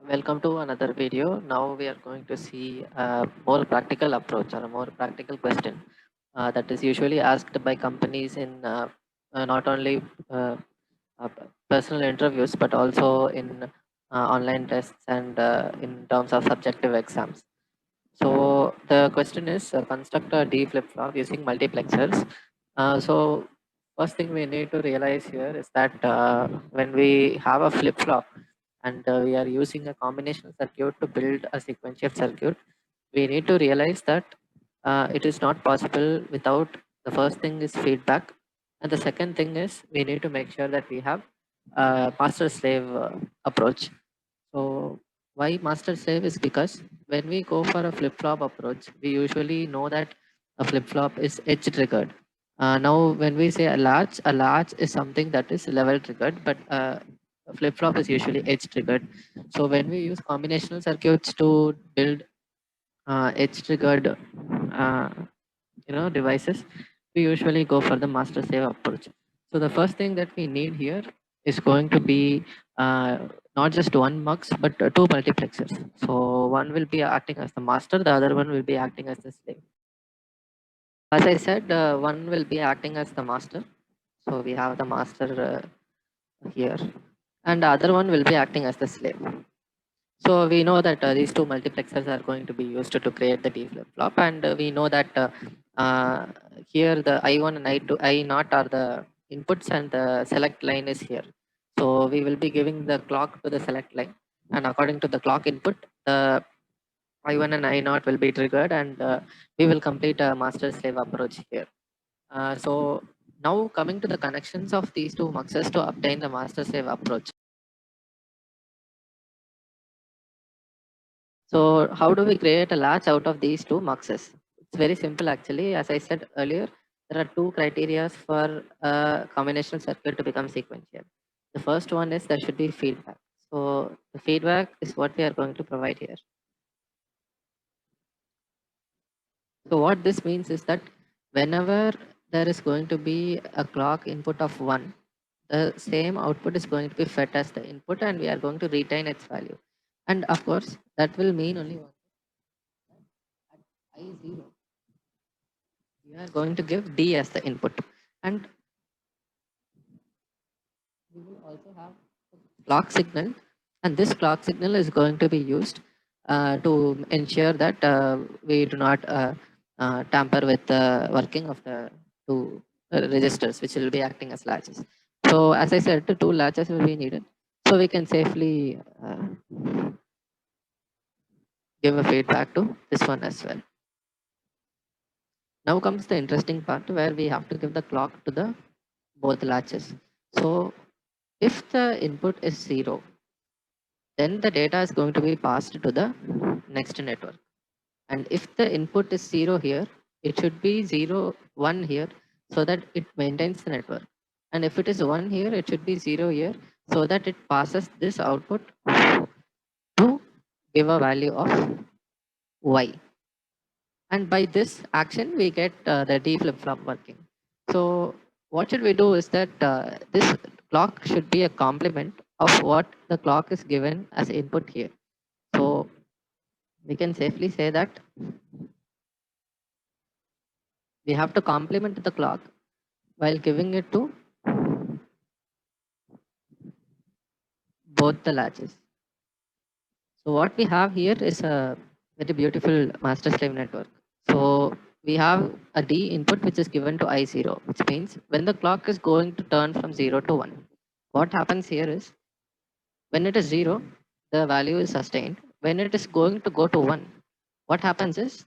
Welcome to another video. Now we are going to see a more practical approach or a more practical question that is usually asked by companies in not only uh, uh, personal interviews but also in online tests and in terms of subjective exams. So the question is construct a D flip-flop using multiplexers. So first thing we need to realize here is that when we have a flip-flop and we are using a combination circuit to build a sequential circuit, we need to realize that it is not possible without the first thing is feedback, and the second thing is we need to make sure that we have a master-slave approach. So why master slave is because when we go for a flip flop approach, we usually know that a flip flop is edge triggered. Now, when we say a latch is something that is level triggered, but a flip flop is usually edge triggered. So when we use combinational circuits to build edge triggered, devices, we usually go for the master slave approach. So the first thing that we need here is going to be uh, not just one mux but two multiplexers. So one will be acting as the master, the other one will be acting as the slave. As I said, one will be acting as the master. So we have the master here, and the other one will be acting as the slave. So we know that these two multiplexers are going to be used to create the D flip flop, and we know that uh, here the I1 and I2, I naught are the inputs, and the select line is here. So we will be giving the clock to the select line, and according to the clock input, the I1 and I naught will be triggered, and we will complete a master slave approach here. So now coming to the connections of these two muxes to obtain the master slave approach. So how do we create a latch out of these two muxes? It's very simple actually. As I said earlier, there are two criteria for a combinational circuit to become sequential. The first one is there should be feedback. So the feedback is what we are going to provide here. So what this means is that whenever there is going to be a clock input of 1, the same output is going to be fed as the input and we are going to retain its value. And of course, that will mean only one thing, that at I0, we are going to give D as the input. And we will also have a clock signal. And this clock signal is going to be used to ensure that we do not tamper with the working of the two registers, which will be acting as latches. So as I said, the two latches will be needed. So we can safely give a feedback to this one as well. Now comes the interesting part where we have to give the clock to the both latches. So if the input is 0, then the data is going to be passed to the next network. And if the input is 0 here, it should be 0, 1 here so that it maintains the network. And if it is 1 here, it should be 0 here so that it passes this output to give a value of y. And by this action, we get the D flip-flop working. So what should we do is that this clock should be a complement of what the clock is given as input here. So we can safely say that we have to complement the clock while giving it to both the latches. So what we have here is a very beautiful master slave network. So we have a D input which is given to I0, which means when the clock is going to turn from 0 to 1, what happens here is when it is 0, the value is sustained. When it is going to go to 1, what happens is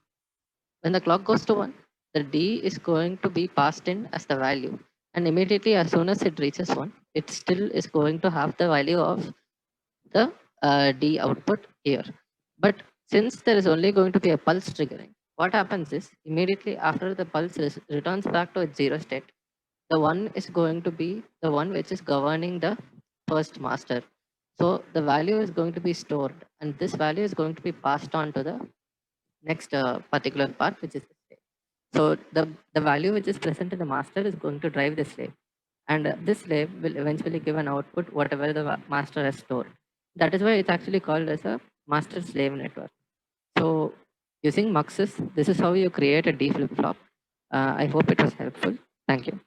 when the clock goes to 1, the D is going to be passed in as the value. And immediately as soon as it reaches 1, it still is going to have the value of the D output here. But since there is only going to be a pulse triggering, what happens is immediately after the pulse returns back to its 0 state, the one is going to be the one which is governing the first master. So the value is going to be stored and this value is going to be passed on to the next particular part, which is the slave. So the value which is present in the master is going to drive the slave, and this slave will eventually give an output whatever the master has stored. That is why it's actually called as a master slave network. So using Muxus, this is how you create a D flip flop. I hope it was helpful. Thank you.